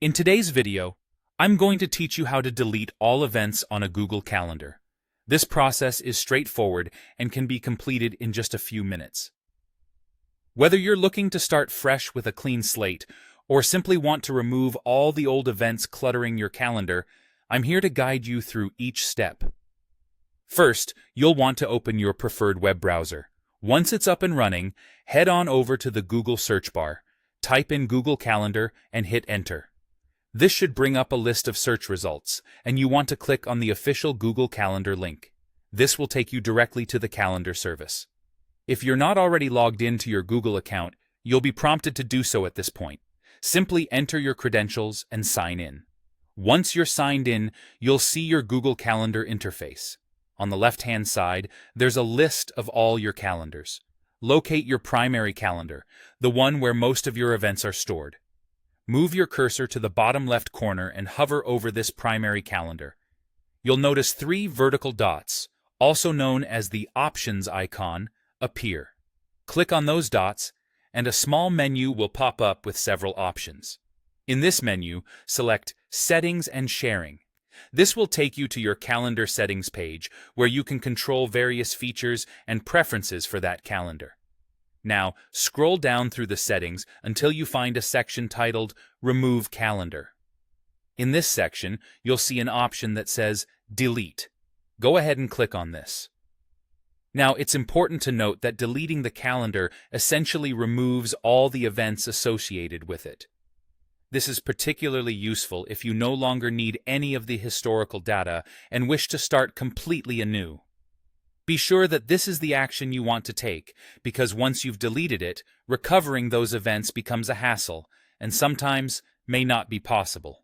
In today's video, I'm going to teach you how to delete all events on a Google Calendar. This process is straightforward and can be completed in just a few minutes. Whether you're looking to start fresh with a clean slate or simply want to remove all the old events cluttering your calendar, I'm here to guide you through each step. First, you'll want to open your preferred web browser. Once it's up and running, head on over to the Google search bar, type in Google Calendar, and hit Enter. This should bring up a list of search results, and you want to click on the official Google Calendar link. This will take you directly to the calendar service. If you're not already logged into your Google account, you'll be prompted to do so at this point. Simply enter your credentials and sign in. Once you're signed in, you'll see your Google Calendar interface. On the left-hand side, there's a list of all your calendars. Locate your primary calendar, the one where most of your events are stored. Move your cursor to the bottom left corner and hover over this primary calendar. You'll notice 3 vertical dots, also known as the Options icon, appear. Click on those dots, and a small menu will pop up with several options. In this menu, select Settings and Sharing. This will take you to your calendar settings page, where you can control various features and preferences for that calendar. Now, scroll down through the settings until you find a section titled Remove Calendar. In this section, you'll see an option that says Delete. Go ahead and click on this. Now, it's important to note that deleting the calendar essentially removes all the events associated with it. This is particularly useful if you no longer need any of the historical data and wish to start completely anew. Be sure that this is the action you want to take, because once you've deleted it, recovering those events becomes a hassle, and sometimes may not be possible.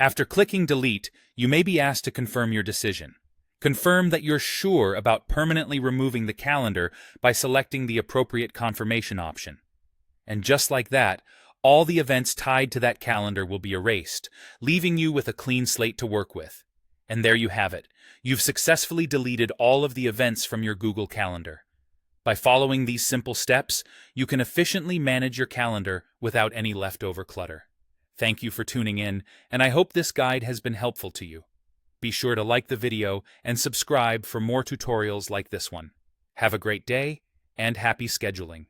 After clicking Delete, you may be asked to confirm your decision. Confirm that you're sure about permanently removing the calendar by selecting the appropriate confirmation option. And just like that, all the events tied to that calendar will be erased, leaving you with a clean slate to work with. And there you have it. You've successfully deleted all of the events from your Google Calendar. By following these simple steps, you can efficiently manage your calendar without any leftover clutter. Thank you for tuning in, and I hope this guide has been helpful to you. Be sure to like the video and subscribe for more tutorials like this one. Have a great day, and happy scheduling.